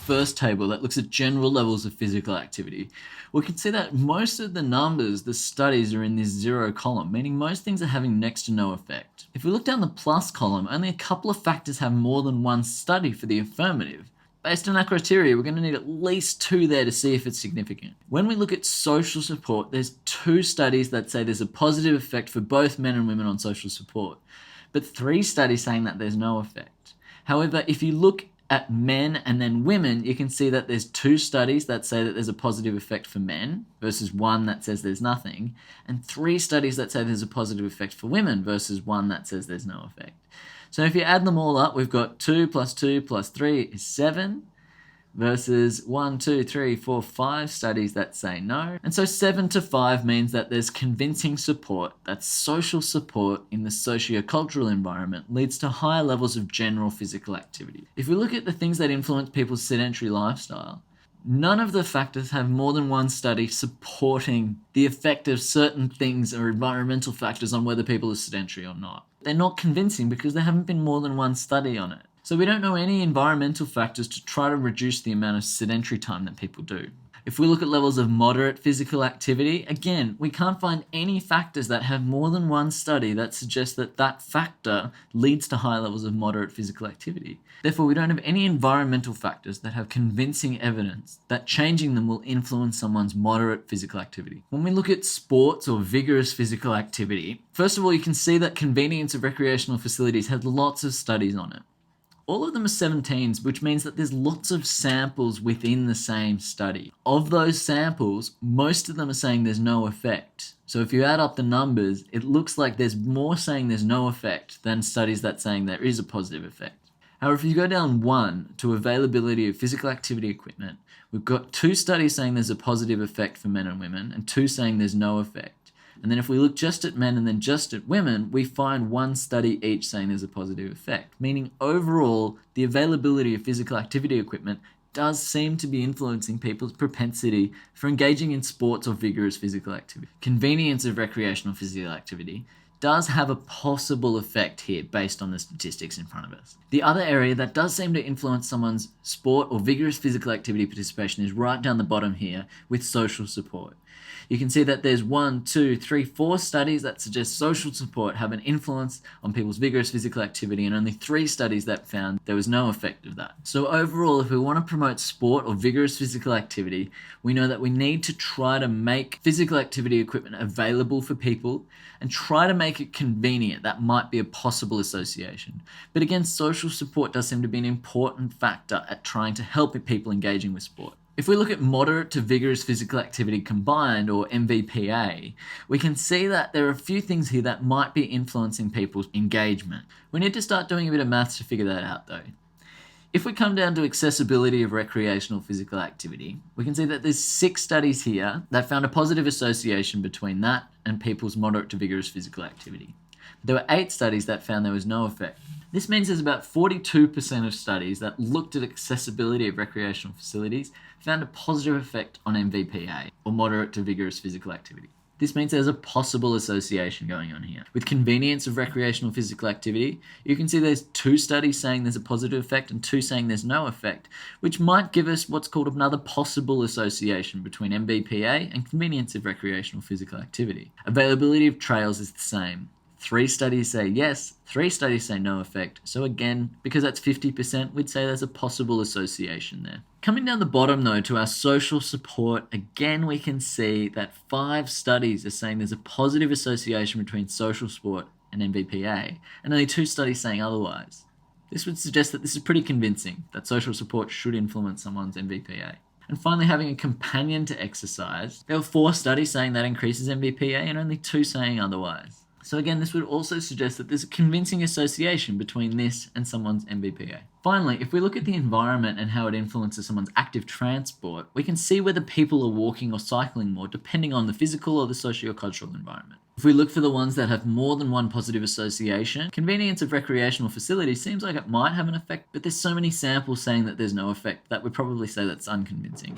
first table that looks at general levels of physical activity, we can see that most of the numbers, the studies, are in this zero column, meaning most things are having next to no effect. If we look down the plus column, only a couple of factors have more than one study for the affirmative. Based on our criteria, we're going to need at least 2 there to see if it's significant. When we look at social support, there's 2 studies that say there's a positive effect for both men and women on social support, but 3 studies saying that there's no effect. However, if you look at men and then women, you can see that there's 2 studies that say that there's a positive effect for men versus 1 that says there's nothing, and 3 studies that say there's a positive effect for women versus 1 that says there's no effect. So if you add them all up, we've got 2 plus 2 plus 3 is 7 versus 1, 2, 3, 4, 5 studies that say no. And so 7 to 5 means that there's convincing support, that social support in the socio-cultural environment leads to higher levels of general physical activity. If we look at the things that influence people's sedentary lifestyle, none of the factors have more than one study supporting the effect of certain things or environmental factors on whether people are sedentary or not. They're not convincing because there haven't been more than one study on it. So we don't know any environmental factors to try to reduce the amount of sedentary time that people do. If we look at levels of moderate physical activity, again, we can't find any factors that have more than one study that suggests that that factor leads to high levels of moderate physical activity. Therefore, we don't have any environmental factors that have convincing evidence that changing them will influence someone's moderate physical activity. When we look at sports or vigorous physical activity, first of all, you can see that convenience of recreational facilities has lots of studies on it. All of them are 17s, which means that there's lots of samples within the same study. Of those samples, most of them are saying there's no effect. So if you add up the numbers, it looks like there's more saying there's no effect than studies that saying there is a positive effect. However, if you go down 1 to availability of physical activity equipment, we've got 2 studies saying there's a positive effect for men and women, and 2 saying there's no effect. And then if we look just at men and then just at women, we find 1 study each saying there's a positive effect, meaning overall, the availability of physical activity equipment does seem to be influencing people's propensity for engaging in sports or vigorous physical activity. Convenience of recreational physical activity does have a possible effect here based on the statistics in front of us. The other area that does seem to influence someone's sport or vigorous physical activity participation is right down the bottom here with social support. You can see that there's 1, 2, 3, 4 studies that suggest social support have an influence on people's vigorous physical activity, and only 3 studies that found there was no effect of that. So overall, if we want to promote sport or vigorous physical activity, we know that we need to try to make physical activity equipment available for people and try to make it convenient. That might be a possible association. But again, social support does seem to be an important factor at trying to help people engaging with sport. If we look at moderate to vigorous physical activity combined, or MVPA, we can see that there are a few things here that might be influencing people's engagement. We need to start doing a bit of maths to figure that out though. If we come down to accessibility of recreational physical activity, we can see that there's 6 studies here that found a positive association between that and people's moderate to vigorous physical activity. There were 8 studies that found there was no effect. This means there's about 42% of studies that looked at accessibility of recreational facilities found a positive effect on MVPA, or moderate to vigorous physical activity. This means there's a possible association going on here. With convenience of recreational physical activity, you can see there's 2 studies saying there's a positive effect and 2 saying there's no effect, which might give us what's called another possible association between MVPA and convenience of recreational physical activity. Availability of trails is the same. 3 studies say yes, 3 studies say no effect. So again, because that's 50%, we'd say there's a possible association there. Coming down the bottom though to our social support, again we can see that 5 studies are saying there's a positive association between social support and MVPA, and only 2 studies saying otherwise. This would suggest that this is pretty convincing, that social support should influence someone's MVPA. And finally, having a companion to exercise, there were 4 studies saying that increases MVPA and only 2 saying otherwise. So again, this would also suggest that there's a convincing association between this and someone's MVPA. Finally, if we look at the environment and how it influences someone's active transport, we can see whether people are walking or cycling more depending on the physical or the socio-cultural environment. If we look for the ones that have more than one positive association, convenience of recreational facilities seems like it might have an effect, but there's so many samples saying that there's no effect that we'd probably say that's unconvincing.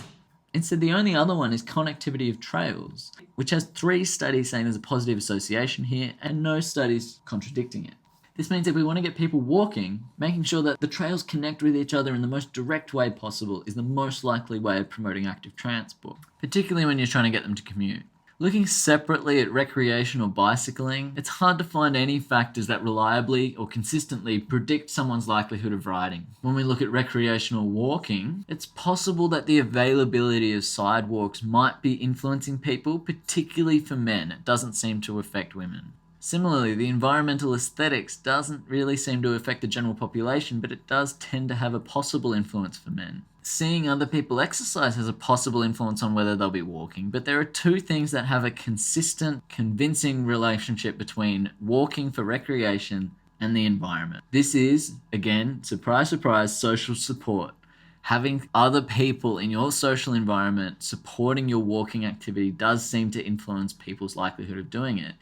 Instead, the only other one is connectivity of trails, which has 3 studies saying there's a positive association here and no studies contradicting it. This means if we want to get people walking, making sure that the trails connect with each other in the most direct way possible is the most likely way of promoting active transport, particularly when you're trying to get them to commute. Looking separately at recreational bicycling, it's hard to find any factors that reliably or consistently predict someone's likelihood of riding. When we look at recreational walking, it's possible that the availability of sidewalks might be influencing people, particularly for men. It doesn't seem to affect women. Similarly, the environmental aesthetics doesn't really seem to affect the general population, but it does tend to have a possible influence for men. Seeing other people exercise has a possible influence on whether they'll be walking, but there are two things that have a consistent, convincing relationship between walking for recreation and the environment. This is, again, surprise, surprise, social support. Having other people in your social environment supporting your walking activity does seem to influence people's likelihood of doing it.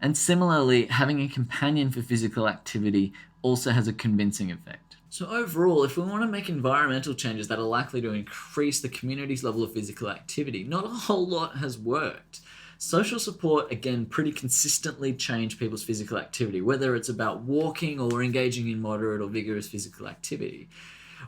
And similarly, having a companion for physical activity also has a convincing effect. So overall, if we want to make environmental changes that are likely to increase the community's level of physical activity, not a whole lot has worked. Social support, again, pretty consistently change people's physical activity, whether it's about walking or engaging in moderate or vigorous physical activity.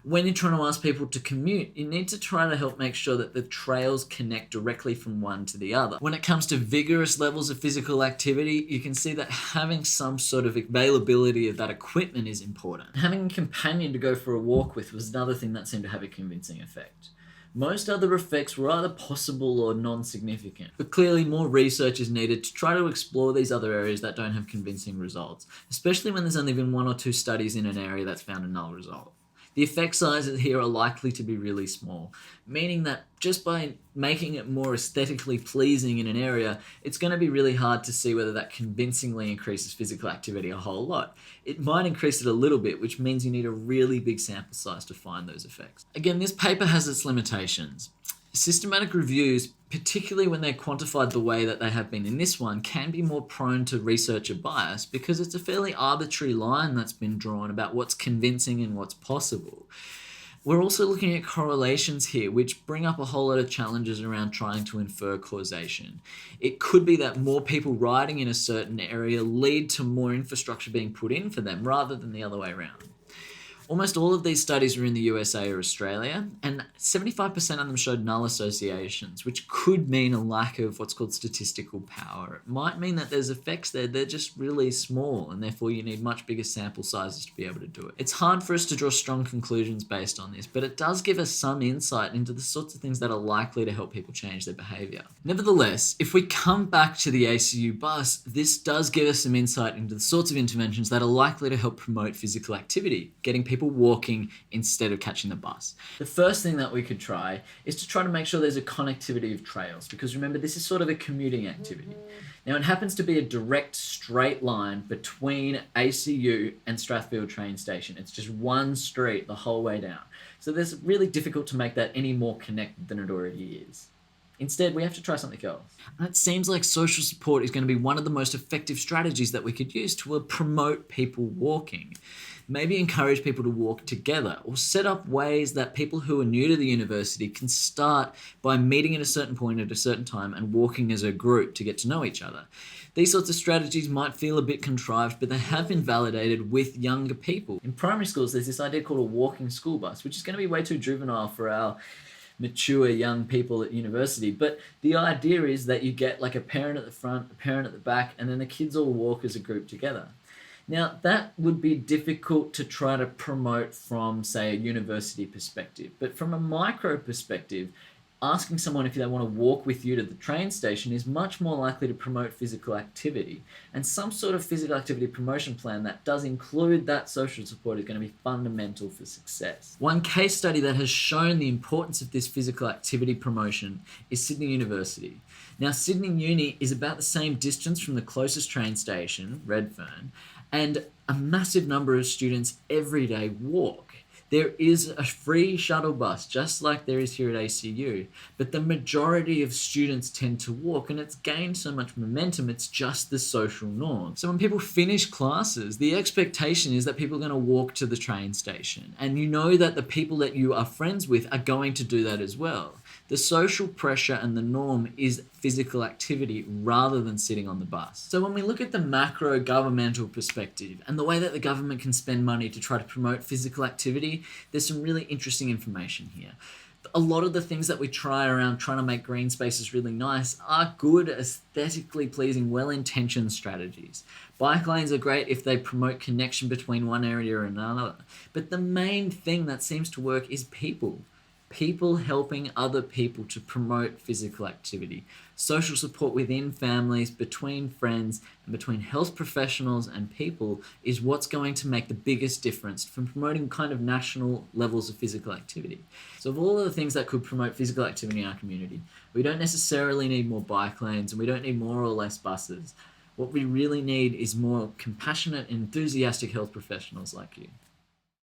When you're trying to ask people to commute, you need to try to help make sure that the trails connect directly from one to the other. When it comes to vigorous levels of physical activity, you can see that having some sort of availability of that equipment is important. Having a companion to go for a walk with was another thing that seemed to have a convincing effect. Most other effects were either possible or non-significant, but clearly more research is needed to try to explore these other areas that don't have convincing results, especially when there's only been 1 or 2 studies in an area that's found a null result. The effect sizes here are likely to be really small, meaning that just by making it more aesthetically pleasing in an area, it's going to be really hard to see whether that convincingly increases physical activity a whole lot. It might increase it a little bit, which means you need a really big sample size to find those effects. Again, this paper has its limitations. Systematic reviews, particularly when they're quantified the way that they have been in this one, can be more prone to researcher bias because it's a fairly arbitrary line that's been drawn about what's convincing and what's possible. We're also looking at correlations here, which bring up a whole lot of challenges around trying to infer causation. It could be that more people riding in a certain area lead to more infrastructure being put in for them rather than the other way around. Almost all of these studies were in the USA or Australia, and 75% of them showed null associations, which could mean a lack of what's called statistical power. It might mean that there's effects there, they're just really small, and therefore you need much bigger sample sizes to be able to do it. It's hard for us to draw strong conclusions based on this, but it does give us some insight into the sorts of things that are likely to help people change their behaviour. Nevertheless, if we come back to the ACU bus, this does give us some insight into the sorts of interventions that are likely to help promote physical activity, getting people walking instead of catching the bus. The first thing that we could try is to try to make sure there's a connectivity of trails, because remember, this is sort of a commuting activity. Now, it happens to be a direct straight line between ACU and Strathfield train station. It's just one street the whole way down. So it's really difficult to make that any more connected than it already is. Instead, we have to try something else. And it seems like social support is going to be one of the most effective strategies that we could use to promote people walking. Maybe encourage people to walk together, or set up ways that people who are new to the university can start by meeting at a certain point at a certain time and walking as a group to get to know each other. These sorts of strategies might feel a bit contrived, but they have been validated with younger people. In primary schools, there's this idea called a walking school bus, which is going to be way too juvenile for our mature young people at university. But the idea is that you get like a parent at the front, a parent at the back, and then the kids all walk as a group together. Now, that would be difficult to try to promote from, say, a university perspective. But from a micro perspective, asking someone if they want to walk with you to the train station is much more likely to promote physical activity. And some sort of physical activity promotion plan that does include that social support is going to be fundamental for success. One case study that has shown the importance of this physical activity promotion is Sydney University. Now, Sydney Uni is about the same distance from the closest train station, Redfern, and a massive number of students every day walk. There is a free shuttle bus, just like there is here at ACU, but the majority of students tend to walk, and it's gained so much momentum, it's just the social norm. So when people finish classes, the expectation is that people are going to walk to the train station, and you know that the people that you are friends with are going to do that as well. The social pressure and the norm is physical activity rather than sitting on the bus. So when we look at the macro governmental perspective and the way that the government can spend money to try to promote physical activity, there's some really interesting information here. A lot of the things that we try around trying to make green spaces really nice are good, aesthetically pleasing, well-intentioned strategies. Bike lanes are great if they promote connection between one area and another. But the main thing that seems to work is people. People helping other people to promote physical activity. Social support within families, between friends, and between health professionals and people is what's going to make the biggest difference from promoting kind of national levels of physical activity. So of all of the things that could promote physical activity in our community, we don't necessarily need more bike lanes and we don't need more or less buses. What we really need is more compassionate, enthusiastic health professionals like you.